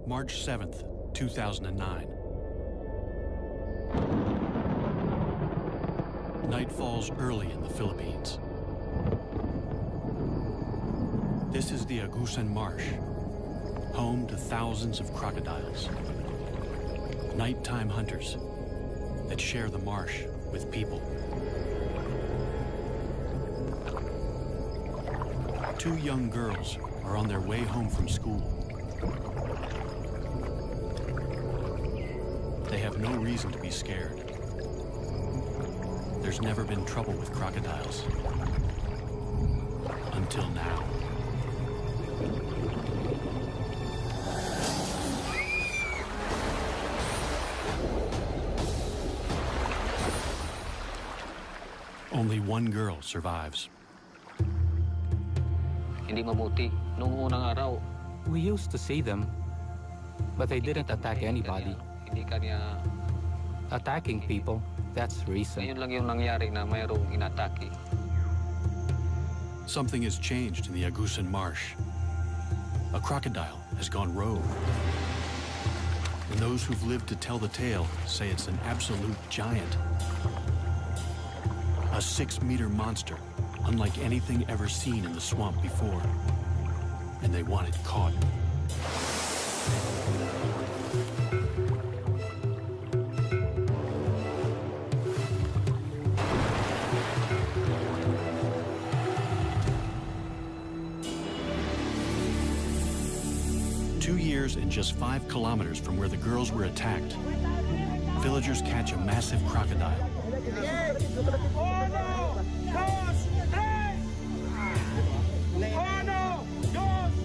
March 7th, 2009. Night falls early in the Philippines. This is the Agusan Marsh, home to thousands of crocodiles. Nighttime hunters that share the marsh with people. Two young girls are on their way home from school. They have no reason to be scared. There's never been trouble with crocodiles. Until now. Only one girl survives. Hindi mabuti. Noong unang araw, we used to see them, but they didn't attack anybody. Hindi kanya. Attacking people, that's recent. Ngayon lang yung nangyari na mayroong inatake. Something has changed in the Agusan Marsh. A crocodile has gone rogue. And those who've lived to tell the tale say it's an absolute giant. A 6-meter monster, unlike anything ever seen in the swamp before. And they want it caught. And just 5 kilometers from where the girls were attacked, villagers catch a massive crocodile.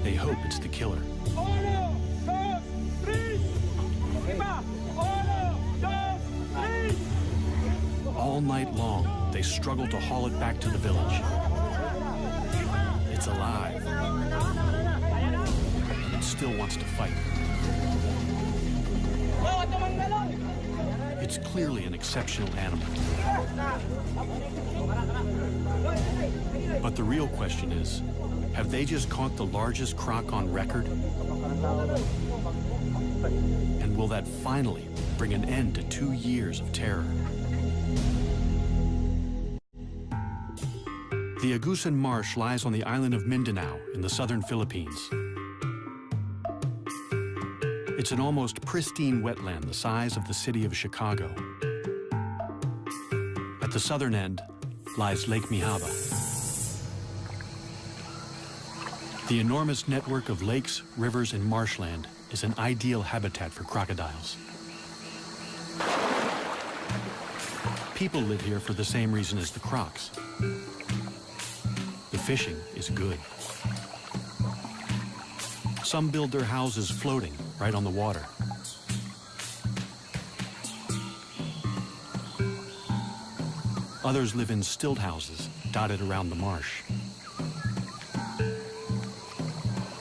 They hope it's the killer. All night long, they struggle to haul it back to the village. It's alive. It still wants to fight. It's clearly an exceptional animal. But the real question is, have they just caught the largest croc on record? And will that finally bring an end to 2 years of terror? The Agusan Marsh lies on the island of Mindanao in the southern Philippines. It's an almost pristine wetland the size of the city of Chicago. At the southern end lies Lake Mihaba. The enormous network of lakes, rivers, and marshland is an ideal habitat for crocodiles. People live here for the same reason as the crocs. The fishing is good. Some build their houses floating right on the water. Others live in stilt houses dotted around the marsh.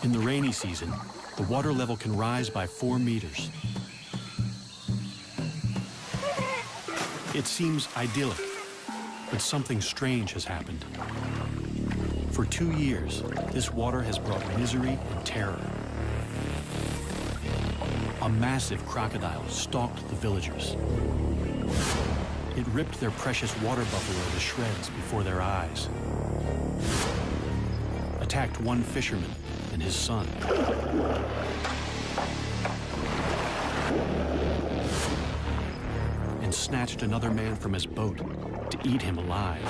In the rainy season, the water level can rise by 4 meters. It seems idyllic, but something strange has happened. For 2 years, this water has brought misery and terror. A massive crocodile stalked the villagers. It ripped their precious water buffalo to shreds before their eyes. Attacked one fisherman and his son. And snatched another man from his boat to eat him alive.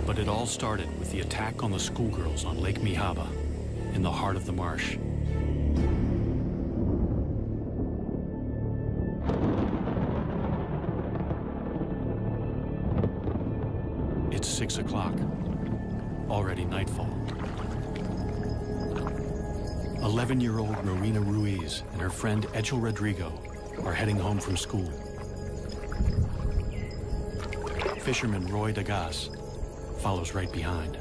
But it all started with the attack on the schoolgirls on Lake Mihaba, in the heart of the marsh. It's 6 o'clock, already nightfall. 11-year-old Marina Ruiz and her friend Echel Rodrigo are heading home from school. Fisherman Roy Dagas follows right behind.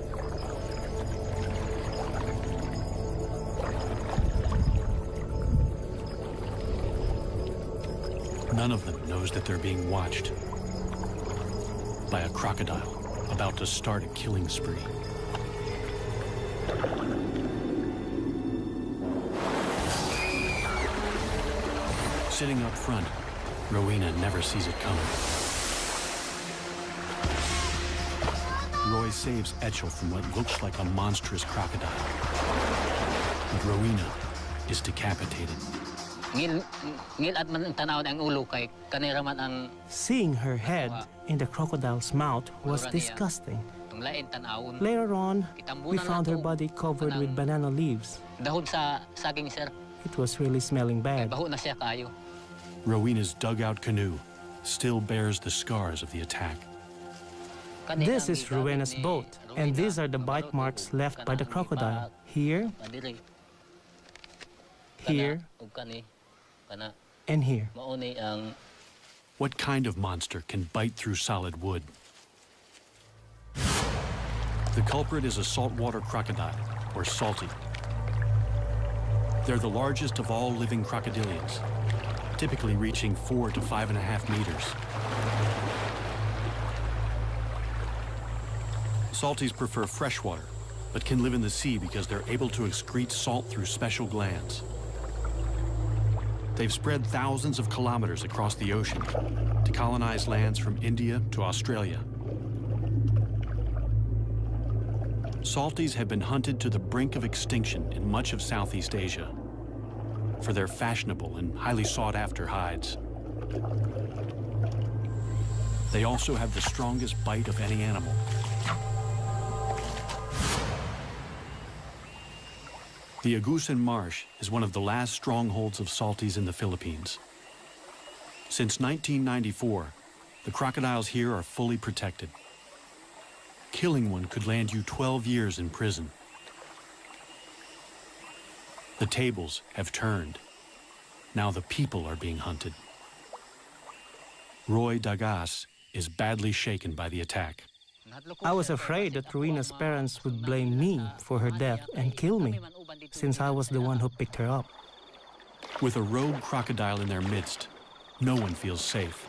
None of them knows that they're being watched by a crocodile about to start a killing spree. Sitting up front, Rowena never sees it coming. Roy saves Etchel from what looks like a monstrous crocodile. But Rowena is decapitated. Seeing her head in the crocodile's mouth was disgusting. Later on, we found her body covered with banana leaves. It was really smelling bad. Rowena's dugout canoe still bears the scars of the attack. This is Rowena's boat, and these are the bite marks left by the crocodile. Here, here, and here. What kind of monster can bite through solid wood? The culprit is a saltwater crocodile, or salty. They're the largest of all living crocodilians, typically reaching 4 to 5.5 meters. Salties prefer freshwater, but can live in the sea because they're able to excrete salt through special glands. They've spread thousands of kilometers across the ocean to colonize lands from India to Australia. Salties have been hunted to the brink of extinction in much of Southeast Asia for their fashionable and highly sought-after hides. They also have the strongest bite of any animal. The Agusan Marsh is one of the last strongholds of salties in the Philippines. Since 1994, the crocodiles here are fully protected. Killing one could land you 12 years in prison. The tables have turned. Now the people are being hunted. Roy Dagas is badly shaken by the attack. I was afraid that Rowena's parents would blame me for her death and kill me, since I was the one who picked her up. With a rogue crocodile in their midst, no one feels safe.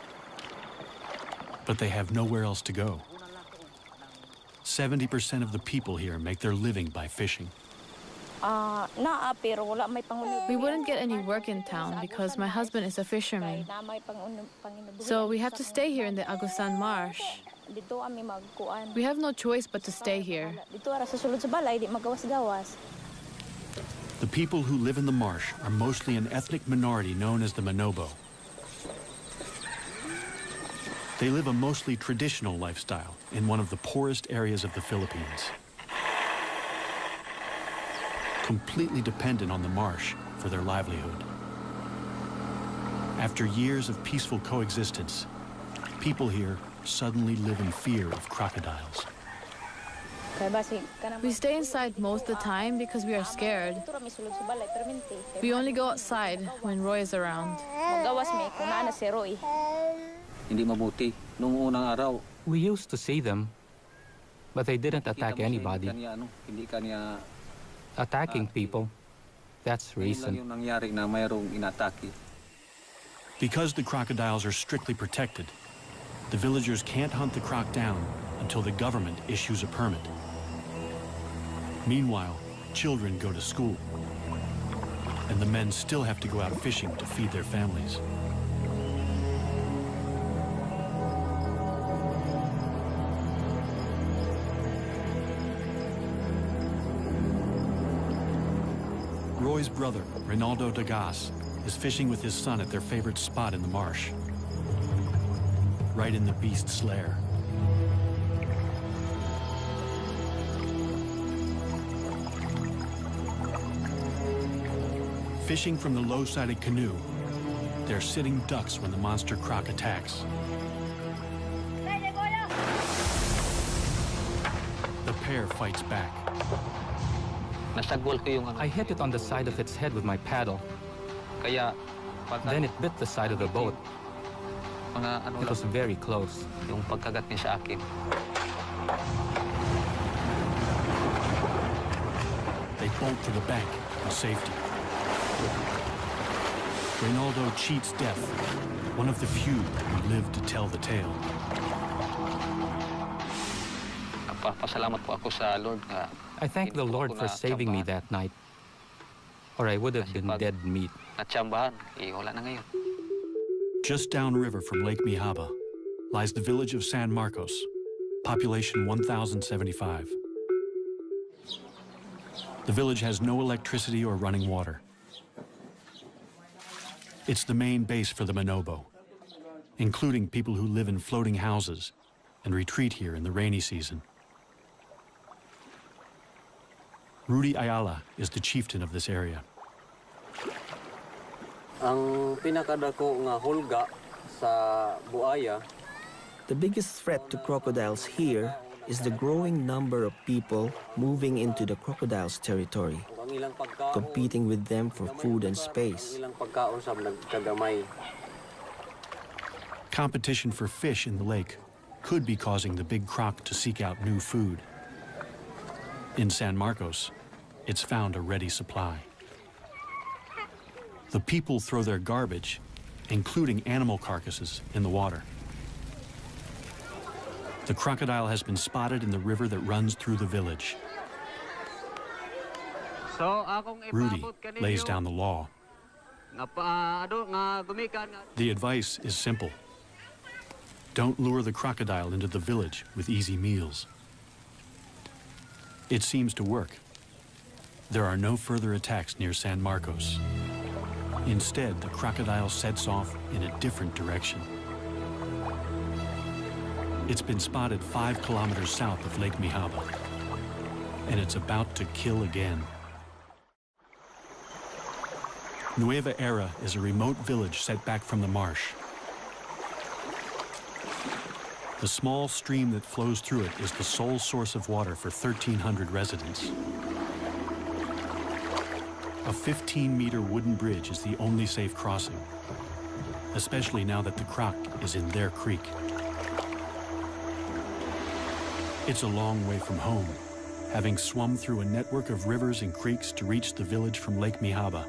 But they have nowhere else to go. 70% of the people here make their living by fishing. We wouldn't get any work in town because my husband is a fisherman. So we have to stay here in the Agusan Marsh. We have no choice but to stay here. The people who live in the marsh are mostly an ethnic minority known as the Manobo. They live a mostly traditional lifestyle in one of the poorest areas of the Philippines. Completely dependent on the marsh for their livelihood. After years of peaceful coexistence, people here suddenly live in fear of crocodiles. We stay inside most of the time because we are scared. We only go outside when Roy is around. We used to see them, but they didn't attack anybody. Attacking people, that's recent. Because the crocodiles are strictly protected, the villagers can't hunt the croc down until the government issues a permit. Meanwhile, children go to school, and the men still have to go out fishing to feed their families. Roy's brother, Reynaldo Dagas, is fishing with his son at their favorite spot in the marsh, right in the beast's lair. Fishing from the low-sided canoe, they're sitting ducks when the monster croc attacks. The pair fights back. I hit it on the side of its head with my paddle. Then it bit the side of the boat. It was very close. They bolt to the bank in safety. Reynaldo cheats death, one of the few who live to tell the tale. I thank the Lord for saving me that night, or I would have been dead meat. Natsambahan, wala na ngayon. Just downriver from Lake Mihaba lies the village of San Marcos, population 1,075. The village has no electricity or running water. It's the main base for the Manobo, including people who live in floating houses and retreat here in the rainy season. Rudy Ayala is the chieftain of this area. Ang pinakadako nga hulga sa buaya. The biggest threat to crocodiles here is the growing number of people moving into the crocodiles' territory, competing with them for food and space. Competition for fish in the lake could be causing the big croc to seek out new food. In San Marcos, it's found a ready supply. The people throw their garbage, including animal carcasses, in the water. The crocodile has been spotted in the river that runs through the village. Rudy lays down the law. The advice is simple. Don't lure the crocodile into the village with easy meals. It seems to work. There are no further attacks near San Marcos. Instead, the crocodile sets off in a different direction. It's been spotted 5 kilometers south of Lake Mihaba, and it's about to kill again. Nueva Era is a remote village set back from the marsh. The small stream that flows through it is the sole source of water for 1,300 residents. A 15-meter wooden bridge is the only safe crossing, especially now that the croc is in their creek. It's a long way from home, having swum through a network of rivers and creeks to reach the village from Lake Mihaba.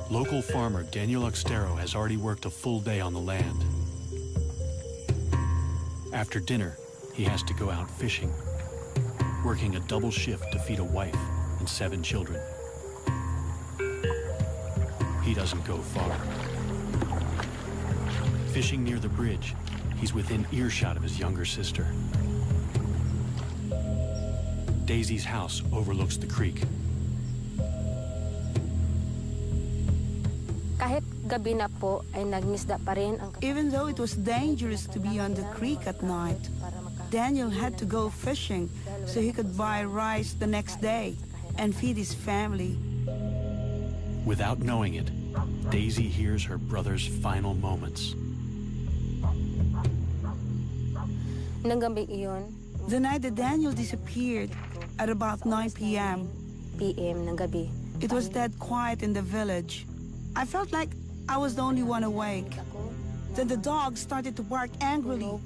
Local farmer Daniel Oxtero has already worked a full day on the land. After dinner, he has to go out fishing, working a double shift to feed a wife and 7 children. He doesn't go far. Fishing near the bridge, he's within earshot of his younger sister. Daisy's house overlooks the creek. Even though it was dangerous to be on the creek at night, Daniel had to go fishing so he could buy rice the next day and feed his family. Without knowing it, Daisy hears her brother's final moments. The night that Daniel disappeared, at about 9 p.m., it was dead quiet in the village. I felt like I was the only one awake. Then the dog started to bark angrily.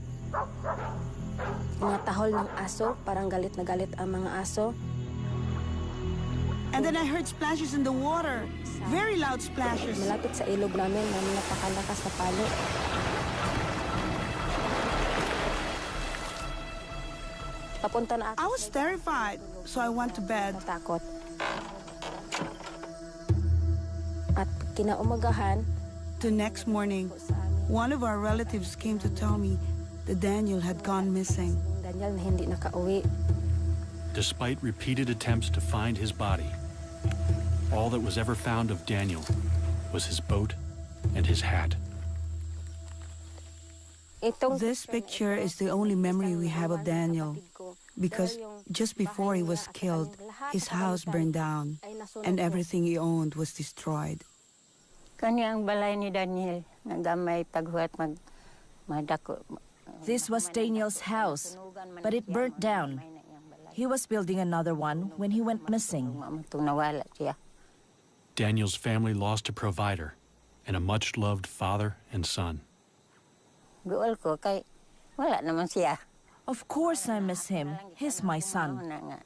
And then I heard splashes in the water. Very loud splashes. I was terrified, so I went to bed. The next morning, one of our relatives came to tell me that Daniel had gone missing. Despite repeated attempts to find his body, all that was ever found of Daniel was his boat and his hat. This picture is the only memory we have of Daniel, because just before he was killed, his house burned down and everything he owned was destroyed. This was Daniel's house, but it burnt down. He was building another one when he went missing. Daniel's family lost a provider and a much-loved father and son. Of course I miss him. He's my son.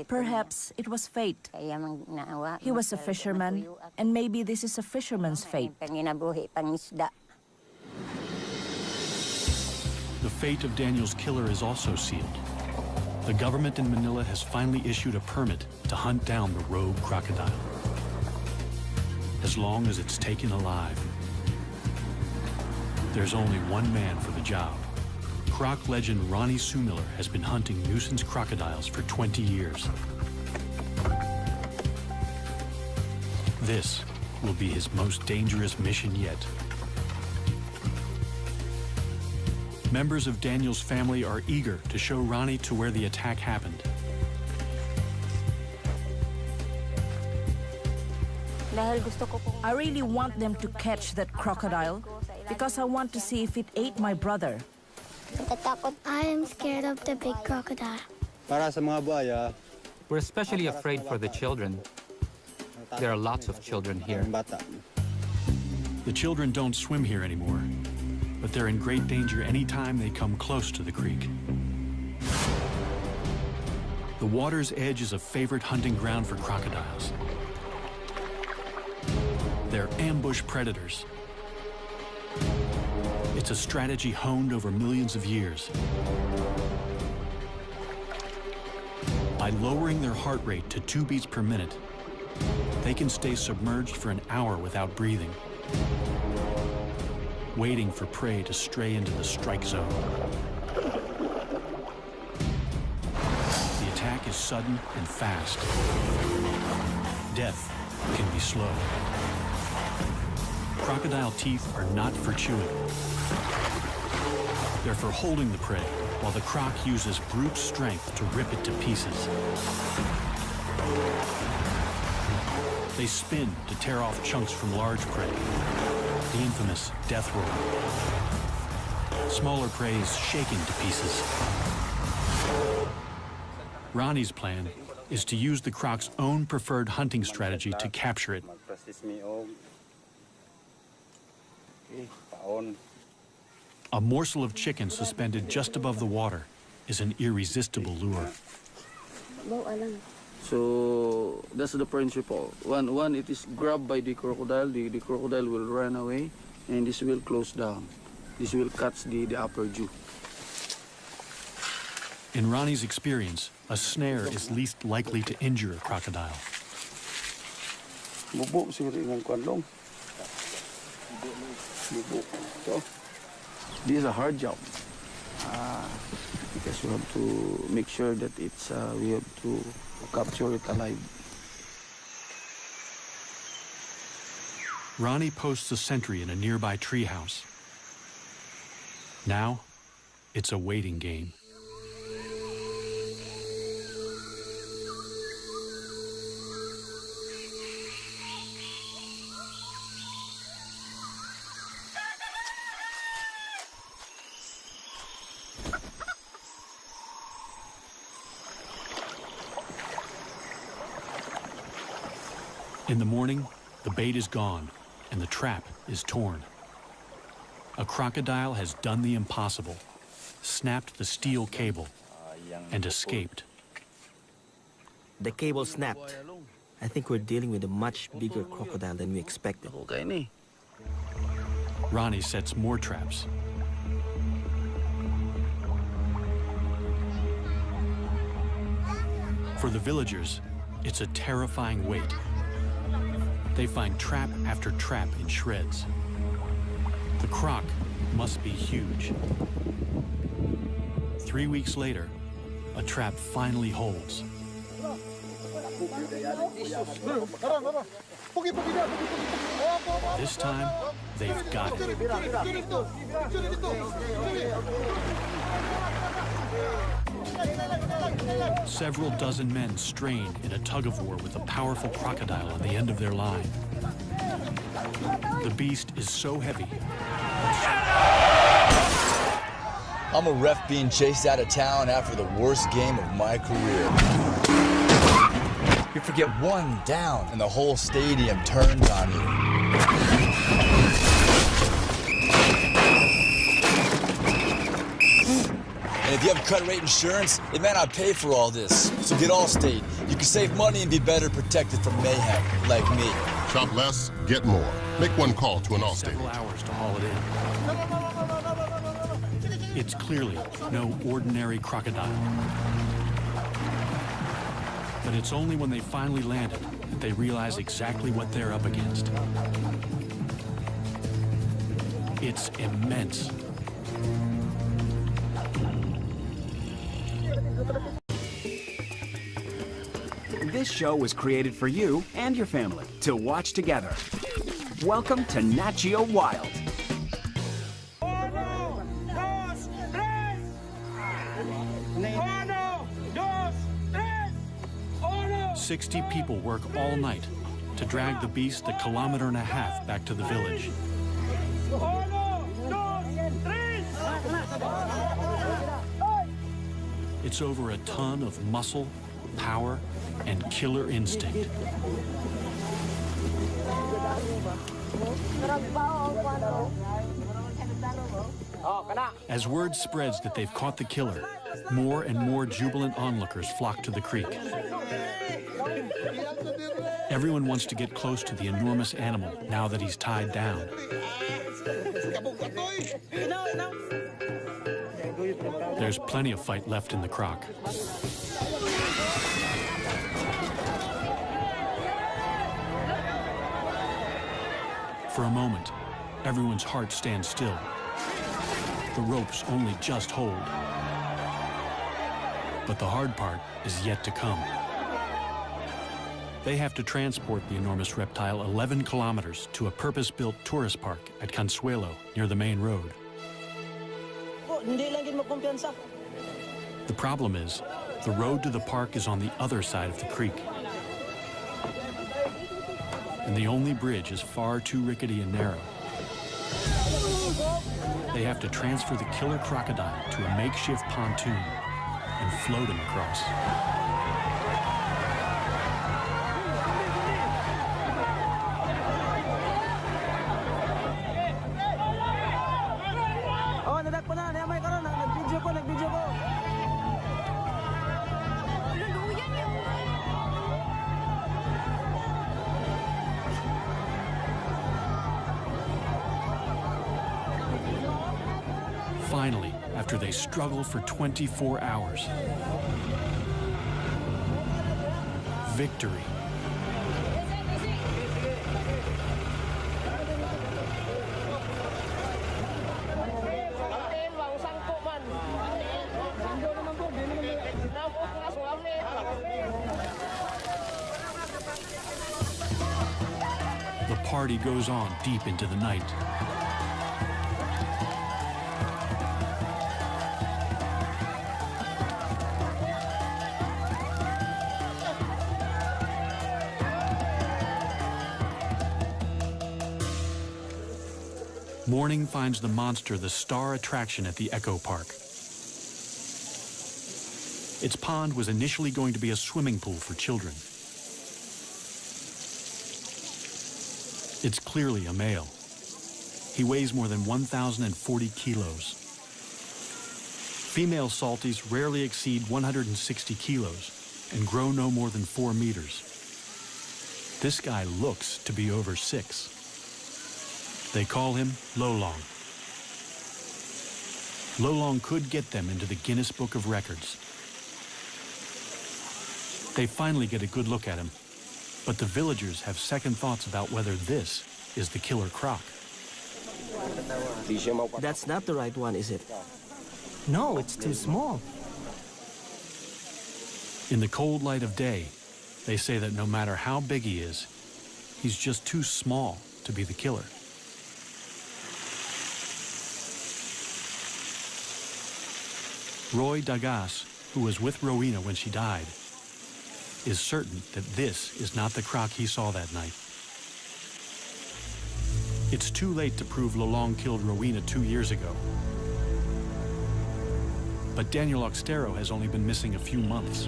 Perhaps it was fate. He was a fisherman, and maybe this is a fisherman's fate. The fate of Daniel's killer is also sealed. The government in Manila has finally issued a permit to hunt down the rogue crocodile. As long as it's taken alive. There's only one man for the job. Croc legend Ronnie Sumiller has been hunting nuisance crocodiles for 20 years. This will be his most dangerous mission yet. Members of Daniel's family are eager to show Ronnie to where the attack happened. I really want them to catch that crocodile because I want to see if it ate my brother. I am scared of the big crocodile. We're especially afraid for the children. There are lots of children here. The children don't swim here anymore, but they're in great danger anytime they come close to the creek. The water's edge is a favorite hunting ground for crocodiles. They're ambush predators. It's a strategy honed over millions of years. By lowering their heart rate to 2 beats per minute, they can stay submerged for an hour without breathing, waiting for prey to stray into the strike zone. The attack is sudden and fast. Death can be slow. Crocodile teeth are not for chewing. They're for holding the prey, while the croc uses brute strength to rip it to pieces. They spin to tear off chunks from large prey, the infamous death roll. Smaller prey is shaken to pieces. Ronnie's plan is to use the croc's own preferred hunting strategy to capture it. A morsel of chicken suspended just above the water is an irresistible lure. So that's the principle. When it is grabbed by the crocodile, the crocodile will run away and this will close down. This will catch the upper jaw. In Ronnie's experience, a snare is least likely to injure a crocodile. This is a hard job because we have to make sure that it's we have to capture it alive. Ronnie posts a sentry in a nearby treehouse. Now, it's a waiting game. In the morning, the bait is gone and the trap is torn. A crocodile has done the impossible, snapped the steel cable, and escaped. The cable snapped. I think we're dealing with a much bigger crocodile than we expected. Ronnie sets more traps. For the villagers, it's a terrifying wait. They find trap after trap in shreds. The croc must be huge. 3 weeks later, a trap finally holds. This time, they've got it. Several dozen men strain in a tug-of-war with a powerful crocodile on the end of their line. The beast is so heavy. I'm a ref being chased out of town after the worst game of my career. You forget one down and the whole stadium turns on you. And if you have cut rate insurance, it may not pay for all this. So get Allstate. You can save money and be better protected from mayhem, like me. Shop less, get more. Make one call to an Allstate. Several hours to haul it in. It's clearly no ordinary crocodile. But it's only when they finally landed that they realize exactly what they're up against. It's immense. This show was created for you and your family to watch together. Welcome to Nat Geo Wild. 60 people work all night to drag the beast a kilometer and a half back to the village. It's over a ton of muscle, power, and killer instinct. As word spreads that they've caught the killer, more and more jubilant onlookers flock to the creek. Everyone wants to get close to the enormous animal now that he's tied down. There's plenty of fight left in the croc. For a moment, everyone's heart stands still. The ropes only just hold. But the hard part is yet to come. They have to transport the enormous reptile 11 kilometers to a purpose-built tourist park at Consuelo, near the main road. The problem is, the road to the park is on the other side of the creek. And the only bridge is far too rickety and narrow. They have to transfer the killer crocodile to a makeshift pontoon and float him across. Finally, after they struggle for 24 hours, victory. The party goes on deep into the night. Morning finds the monster the star attraction at the Echo Park. Its pond was initially going to be a swimming pool for children. It's clearly a male. He weighs more than 1,040 kilos. Female salties rarely exceed 160 kilos and grow no more than 4 meters. This guy looks to be over 6. They call him Lolong. Lolong could get them into the Guinness Book of Records. They finally get a good look at him, but the villagers have second thoughts about whether this is the killer croc. That's not the right one, is it? No, it's too small. In the cold light of day, they say that no matter how big he is, he's just too small to be the killer. Roy Dagas, who was with Rowena when she died, is certain that this is not the croc he saw that night. It's too late to prove Lolong killed Rowena 2 years ago. But Daniel Oxtero has only been missing a few months.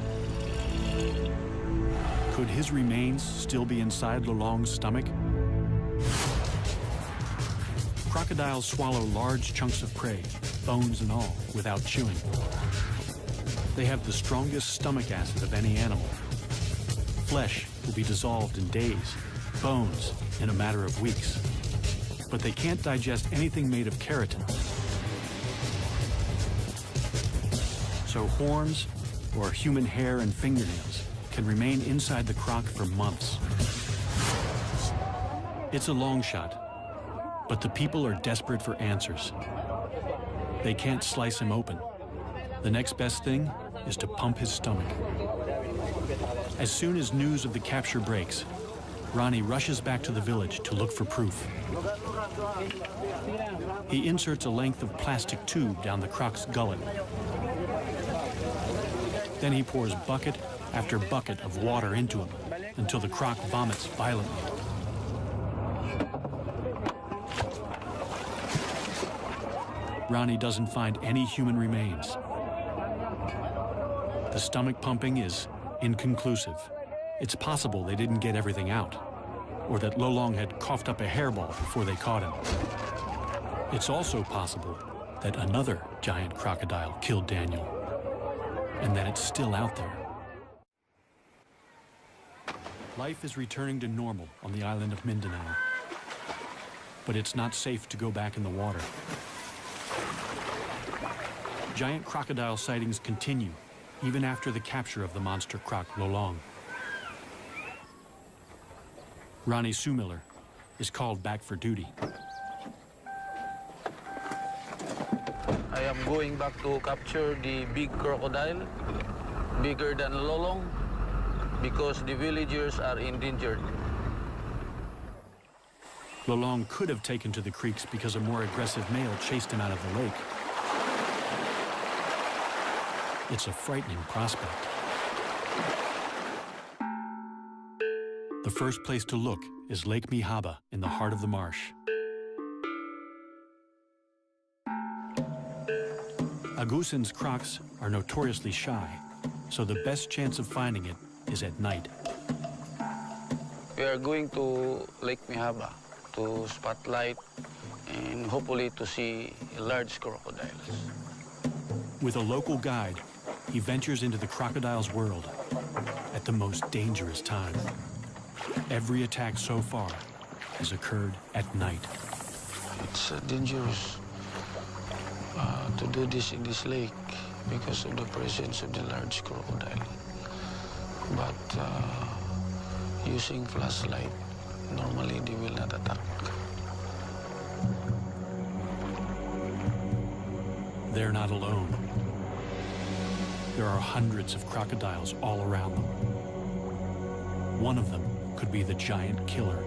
Could his remains still be inside Lolong's stomach? Crocodiles swallow large chunks of prey, bones and all, without chewing. They have the strongest stomach acid of any animal. Flesh will be dissolved in days, bones in a matter of weeks. But they can't digest anything made of keratin. So horns or human hair and fingernails can remain inside the croc for months. It's a long shot, but the people are desperate for answers. They can't slice him open. The next best thing is to pump his stomach. As soon as news of the capture breaks, Ronnie rushes back to the village to look for proof. He inserts a length of plastic tube down the croc's gullet. Then he pours bucket after bucket of water into him until the croc vomits violently. Ronnie doesn't find any human remains. The stomach pumping is inconclusive. It's possible they didn't get everything out, or that Lolong had coughed up a hairball before they caught him. It's also possible that another giant crocodile killed Daniel, and that it's still out there. Life is returning to normal on the island of Mindanao, but it's not safe to go back in the water. Giant crocodile sightings continue even after the capture of the monster croc Lolong. Ronnie Sumiller is called back for duty. I am going back to capture the big crocodile, bigger than Lolong, because the villagers are endangered. Lolong could have taken to the creeks because a more aggressive male chased him out of the lake. It's a frightening prospect. The first place to look is Lake Mihaba in the heart of the marsh. Agusan's crocs are notoriously shy, so the best chance of finding it is at night. We are going to Lake Mihaba to spotlight and hopefully to see large crocodiles. With a local guide, he ventures into the crocodile's world at the most dangerous time. Every attack so far has occurred at night. It's dangerous to do this in this lake because of the presence of the large crocodile. But using flashlight, normally they will not attack. They're not alone. There are hundreds of crocodiles all around them. One of them could be the giant killer.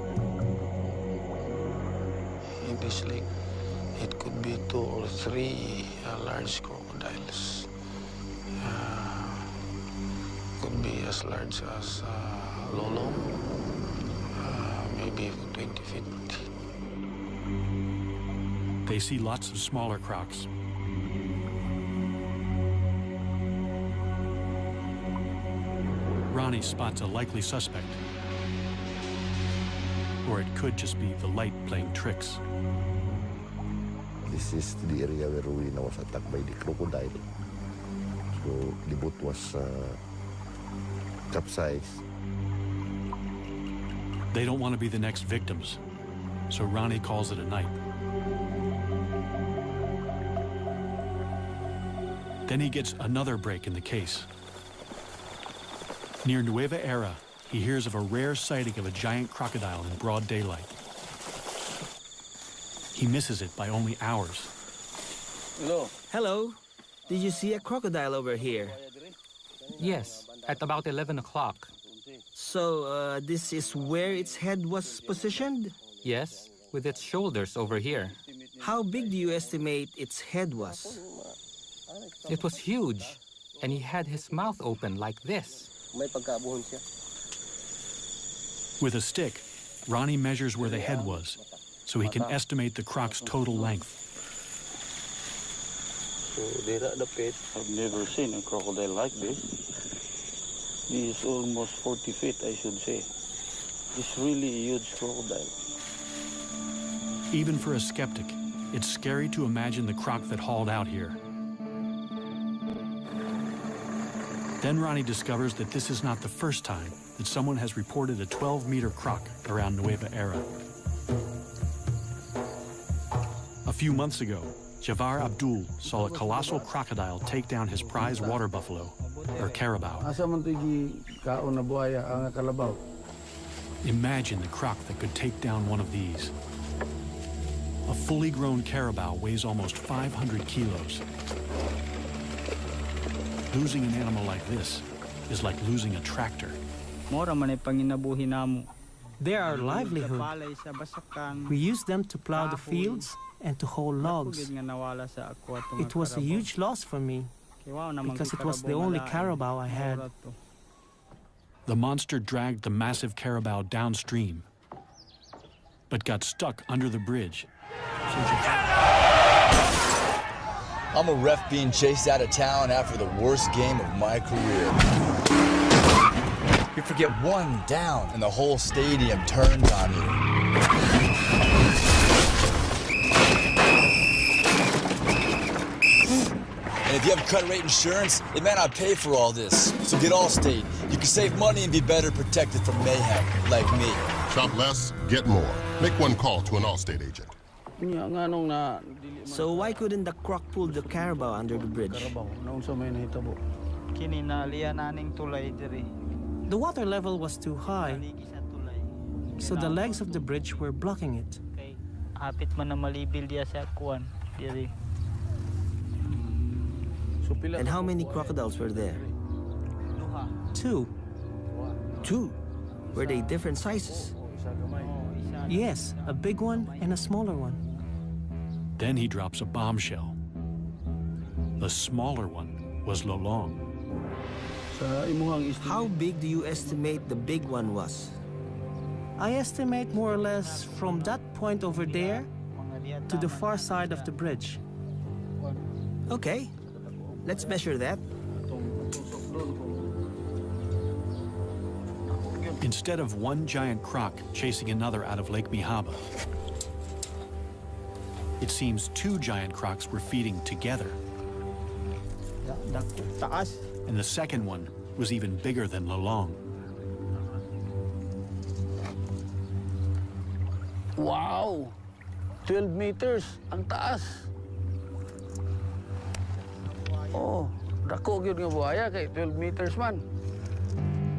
In this lake, it could be 2 or 3 large crocodiles. Could be as large as Lolong, maybe 20 feet. They see lots of smaller crocs. Ronnie spots a likely suspect. Or it could just be the light playing tricks. This is the area where Rowena was attacked by the crocodile. So the boat was capsized. They don't want to be the next victims, so Ronnie calls it a night. Then he gets another break in the case. Near Nueva Era, he hears of a rare sighting of a giant crocodile in broad daylight. He misses it by only hours. Hello. Hello. Did you see a crocodile over here? Yes, at about 11 o'clock. So, this is where its head was positioned? Yes, with its shoulders over here. How big do you estimate its head was? It was huge, and he had his mouth open like this. With a stick, Ronnie measures where the head was, so he can estimate the croc's total length. I've never seen a crocodile like this. He is almost 40 feet, I should say. It's really a huge crocodile. Even for a skeptic, it's scary to imagine the croc that hauled out here. Then Ronnie discovers that this is not the first time that someone has reported a 12-meter croc around Nueva Era. A few months ago, Javar Abdul saw a colossal crocodile take down his prize water buffalo or carabao. Imagine the croc that could take down one of these. A fully grown carabao weighs almost 500 kilos. Losing an animal like this is like losing a tractor. They are our livelihood. We use them to plow the fields and to haul logs. It was a huge loss for me because it was the only carabao I had. The monster dragged the massive carabao downstream, but got stuck under the bridge. I'm a ref being chased out of town after the worst game of my career. You forget one down, and the whole stadium turns on you. And if you have cut rate insurance, it may not pay for all this. So get Allstate. You can save money and be better protected from mayhem, like me. Shop less, get more. Make one call to an Allstate agent. So why couldn't the croc pull the carabao under the bridge? The water level was too high, so the legs of the bridge were blocking it. And how many crocodiles were there? 2. 2? Were they different sizes? Yes, a big one and a smaller one. Then he drops a bombshell. The smaller one was Lolong. How big do you estimate the big one was? I estimate more or less from that point over there to the far side of the bridge. Okay, let's measure that. Instead of one giant croc chasing another out of Lake Mihaba, it seems 2 giant crocs were feeding together. And the second one was even bigger than Lolong. Wow! 12 meters, ang taas. Oh, dako gyud nga buhaya kay 12 meters man.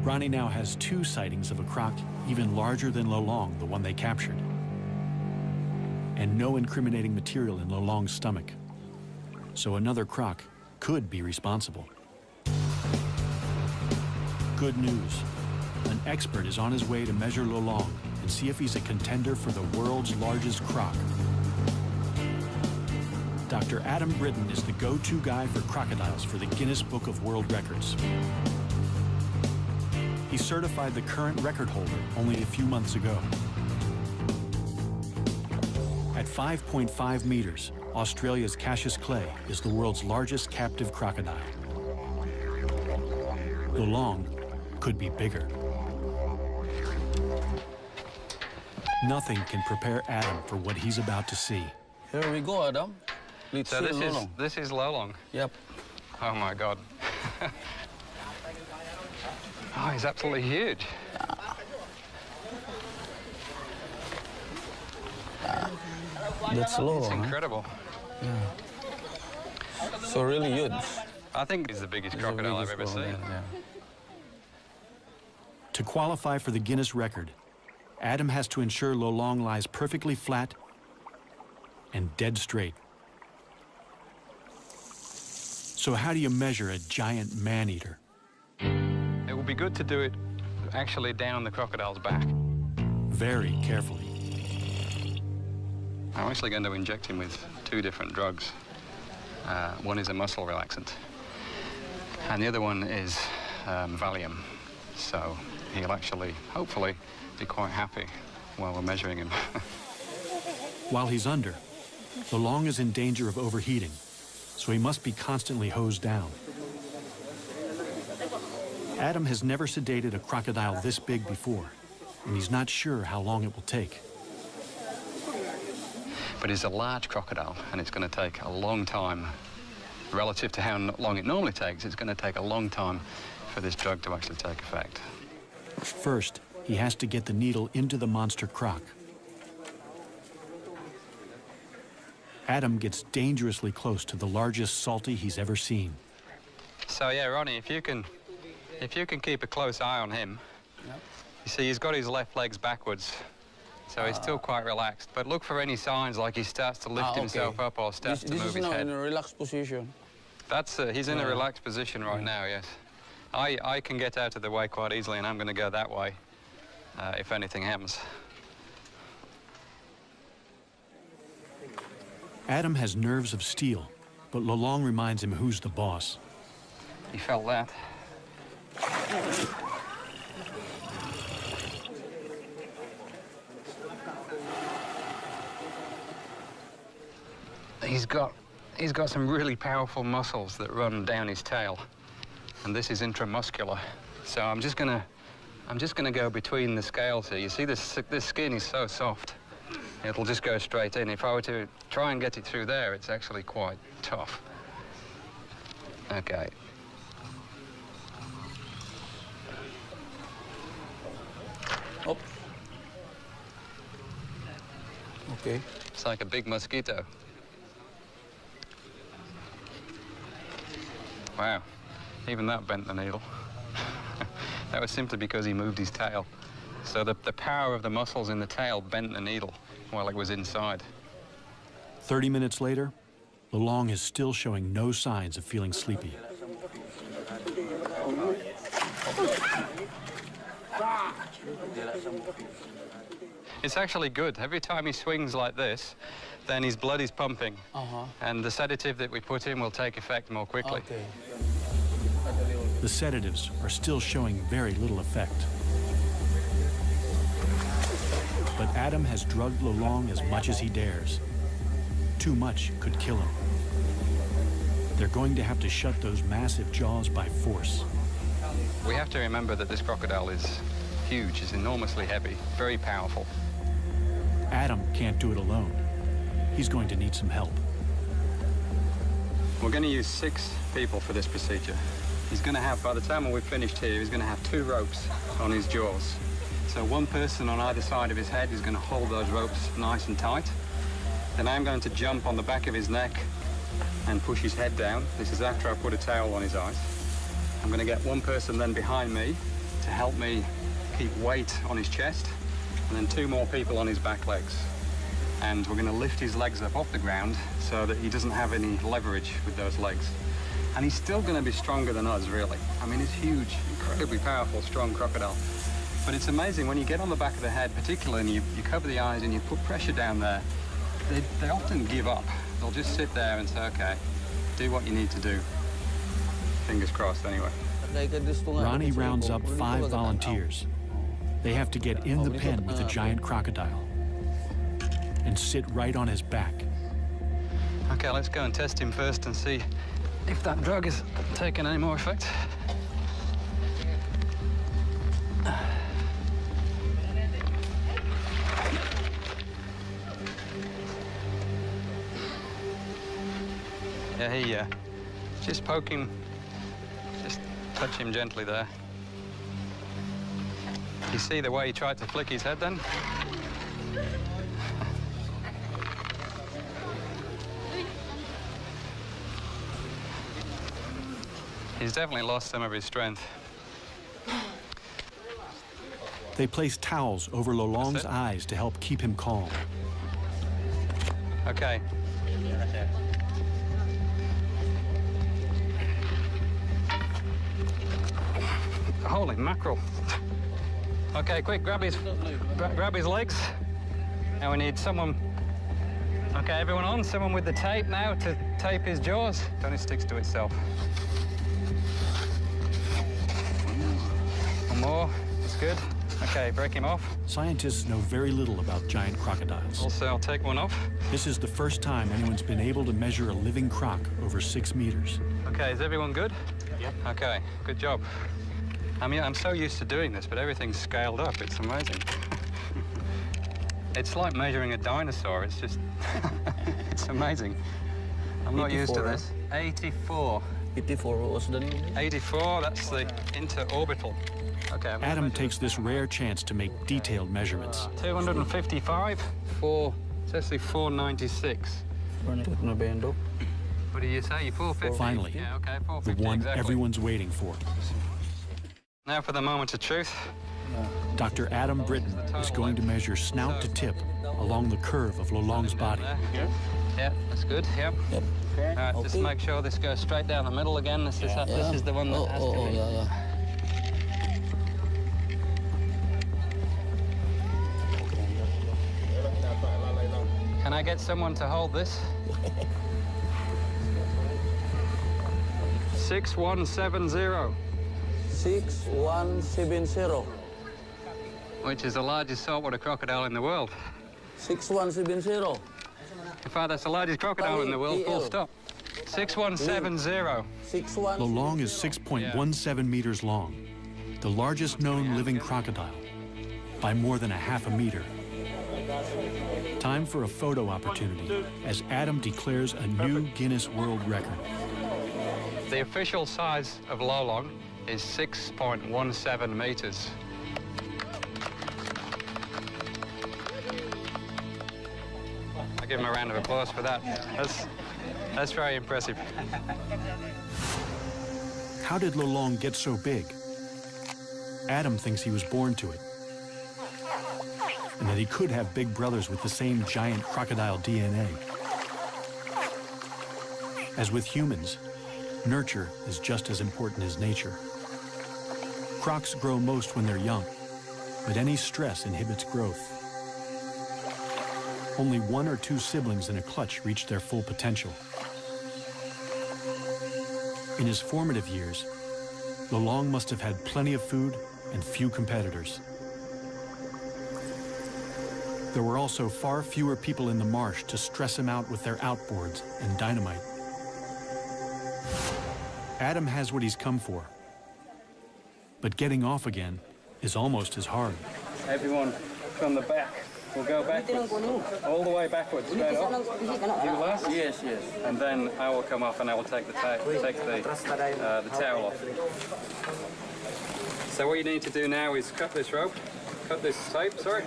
Ronnie now has 2 sightings of a croc even larger than Lolong, the one they captured. And no incriminating material in Lolong's stomach. So another croc could be responsible. Good news. An expert is on his way to measure Lolong and see if he's a contender for the world's largest croc. Dr. Adam Britton is the go-to guy for crocodiles for the Guinness Book of World Records. He certified the current record holder only a few months ago. At 5.5 meters, Australia's Cassius clay is the world's largest captive crocodile. Lolong could be bigger. Nothing can prepare Adam for what he's about to see. Here we go, Adam. Let's So see this Lolong. is Lolong. Yep. Oh my God. Oh, he's absolutely huge. That's Lolong. It's incredible. Yeah. So really huge. I think he's the biggest crocodile I've ever seen. Yeah. To qualify for the Guinness record, Adam has to ensure Lolong lies perfectly flat and dead straight. So how do you measure a giant man-eater? It would be good to do it actually down the crocodile's back. Very carefully. I'm actually going to inject him with 2 different drugs. One is a muscle relaxant, and the other one is Valium. So he'll actually, hopefully, be quite happy while we're measuring him. While he's under, Lolong is in danger of overheating, so he must be constantly hosed down. Adam has never sedated a crocodile this big before, and he's not sure how long it will take. But it's a large crocodile, and it's going to take a long time. Relative to how long it normally takes, it's going to take a long time for this drug to actually take effect. First, he has to get the needle into the monster croc. Adam gets dangerously close to the largest salty he's ever seen. So yeah, Ronnie, if you can keep a close eye on him, you see he's got his left legs backwards, so he's still quite relaxed. But look for any signs like he starts to lift himself up or starts to move his head. This is now in a relaxed position. That's he's in a relaxed position right now. Yes, I can get out of the way quite easily, and I'm going to go that way if anything happens. Adam has nerves of steel, but Lolong reminds him who's the boss. He felt that. He's got some really powerful muscles that run down his tail, and this is intramuscular. So I'm just gonna go between the scales here. You see this skin is so soft. It'll just go straight in. If I were to try and get it through there, it's actually quite tough. Okay. Up. Okay. It's like a big mosquito. Wow, even that bent the needle. That was simply because he moved his tail. So the power of the muscles in the tail bent the needle while it was inside. 30 minutes later, Lolong is still showing no signs of feeling sleepy. It's actually good. Every time he swings like this, then his blood is pumping. And the sedative that we put in will take effect more quickly. Okay. The sedatives are still showing very little effect. But Adam has drugged Lolong as much as he dares. Too much could kill him. They're going to have to shut those massive jaws by force. We have to remember that this crocodile is huge, is enormously heavy, very powerful. Adam can't do it alone. He's going to need some help. We're going to use 6 people for this procedure. He's going to have, by the time we've finished here, he's going to have 2 ropes on his jaws. So one person on either side of his head is going to hold those ropes nice and tight. Then I'm going to jump on the back of his neck and push his head down. This is after I put a towel on his eyes. I'm going to get one person then behind me to help me keep weight on his chest, and then 2 more people on his back legs. And we're going to lift his legs up off the ground so that he doesn't have any leverage with those legs. And he's still going to be stronger than us, really. I mean, he's huge, incredibly powerful, strong crocodile. But it's amazing, when you get on the back of the head, particularly, and you cover the eyes and you put pressure down there, they often give up. They'll just sit there and say, okay, do what you need to do. Fingers crossed, anyway. Ronnie rounds up 5 volunteers. They have to get in the pen with the giant crocodile and sit right on his back. Okay, let's go and test him first and see if that drug is taking any more effect. Yeah, just poke him, just touch him gently there. You see the way he tried to flick his head then? He's definitely lost some of his strength. They place towels over Lolong's eyes to help keep him calm. Okay. Holy mackerel. Okay, quick, grab his legs. Now we need someone. Okay, everyone on, someone with the tape now to tape his jaws. It only sticks to itself. One more, that's good. Okay, break him off. Scientists know very little about giant crocodiles. Also, I'll take one off. This is the first time anyone's been able to measure a living croc over 6 meters. Okay, is everyone good? Yep. Okay, good job. I mean, I'm so used to doing this, but everything's scaled up. It's amazing. It's like measuring a dinosaur. It's just, it's amazing. I'm not used to this. 84. 84, what was the name? 84, that's the interorbital. Okay. Adam takes this rare chance to make detailed measurements. 255, it's actually 496. What do you say? You 450? Finally, yeah, okay, the one exactly. everyone's waiting for. Now for the moment of truth. Dr. Adam Britton is going to measure snout to tip along the curve of Lolong's body. Yeah, that's good. Yep. All right, just make sure this goes straight down the middle again. This is the one that has to be. Can I get someone to hold this? 6170. 6170. Which is the largest saltwater crocodile in the world. 6170. In fact, that's the largest crocodile in the world, full stop. 6170. Lolong is 6.17 meters long, the largest known living crocodile, by more than a half a meter. Time for a photo opportunity as Adam declares a new Guinness World Record. The official size of Lolong is 6.17 meters. I'll give him a round of applause for that. That's very impressive. How did Lolong get so big? Adam thinks he was born to it, and that he could have big brothers with the same giant crocodile DNA. As with humans, nurture is just as important as nature. Crocs grow most when they're young, but any stress inhibits growth. Only 1 or 2 siblings in a clutch reach their full potential. In his formative years, Lolong must have had plenty of food and few competitors. There were also far fewer people in the marsh to stress him out with their outboards and dynamite. Adam has what he's come for, but getting off again is almost as hard. Everyone from the back will go backwards, all the way backwards, straight off. You last? Yes. And then I will come off and I will take the towel off. So what you need to do now is cut this tape, sorry.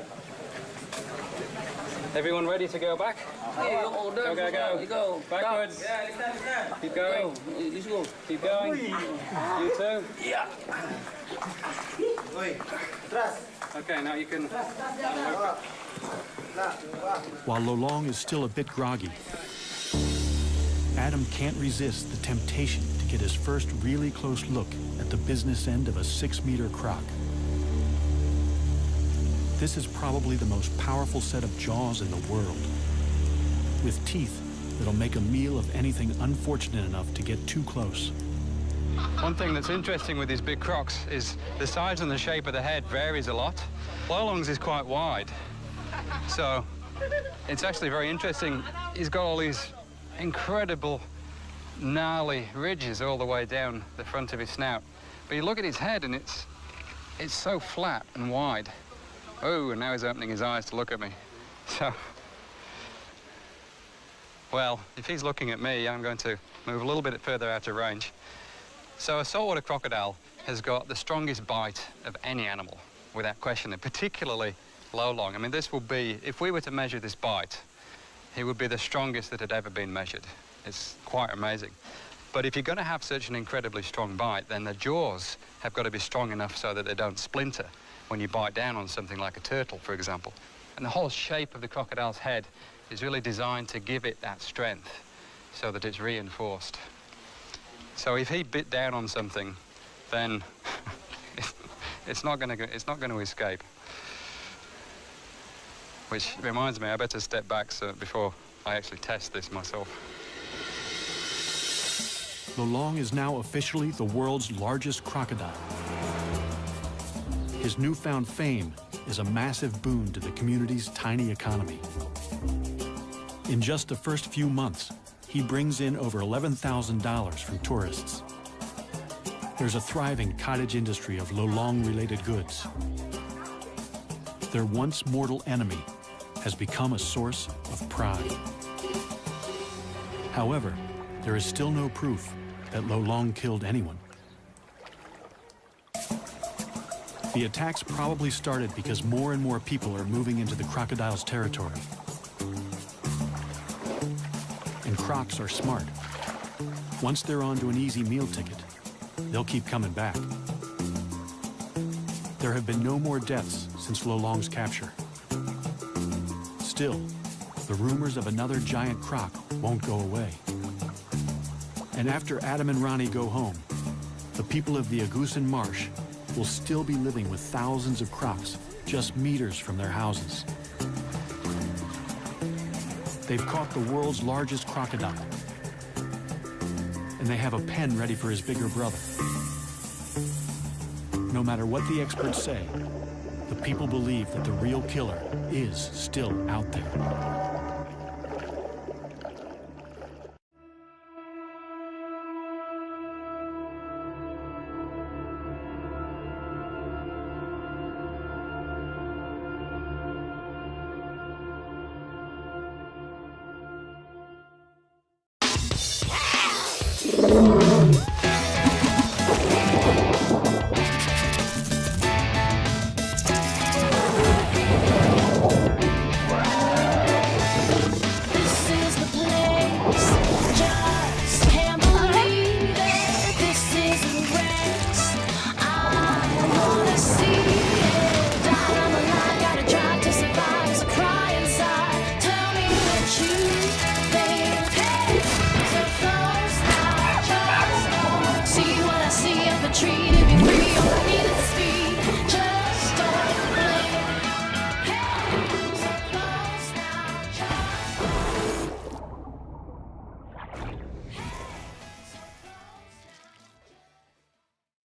Everyone ready to go back? Go. Backwards. Keep going. Keep going. You too? Yeah. Okay, now you can... While Lolong is still a bit groggy, Adam can't resist the temptation to get his first really close look at the business end of a 6-meter croc. This is probably the most powerful set of jaws in the world, with teeth that'll make a meal of anything unfortunate enough to get too close. One thing that's interesting with these big crocs is the size and the shape of the head varies a lot. Lolong's is quite wide, so it's actually very interesting. He's got all these incredible gnarly ridges all the way down the front of his snout. But you look at his head and it's so flat and wide. Oh, and now he's opening his eyes to look at me. So, well, if he's looking at me, I'm going to move a little bit further out of range. So a saltwater crocodile has got the strongest bite of any animal, without question, and particularly Lolong. I mean, this will be, if we were to measure this bite, it would be the strongest that had ever been measured. It's quite amazing. But if you're going to have such an incredibly strong bite, then the jaws have got to be strong enough so that they don't splinter when you bite down on something like a turtle, for example. And the whole shape of the crocodile's head is really designed to give it that strength so that it's reinforced. So if he bit down on something, then it's not going to escape. Which reminds me, I better step back before I actually test this myself. Lolong is now officially the world's largest crocodile. His newfound fame is a massive boon to the community's tiny economy. In just the first few months, he brings in over $11,000 from tourists. There's a thriving cottage industry of Lolong-related goods. Their once mortal enemy has become a source of pride. However, there is still no proof that Lolong killed anyone. The attacks probably started because more and more people are moving into the crocodile's territory. And crocs are smart. Once they're onto an easy meal ticket, they'll keep coming back. There have been no more deaths since Lolong's capture. Still, the rumors of another giant croc won't go away. And after Adam and Ronnie go home, the people of the Agusan Marsh will still be living with thousands of crocs just meters from their houses. They've caught the world's largest crocodile, and they have a pen ready for his bigger brother. No matter what the experts say, the people believe that the real killer is still out there.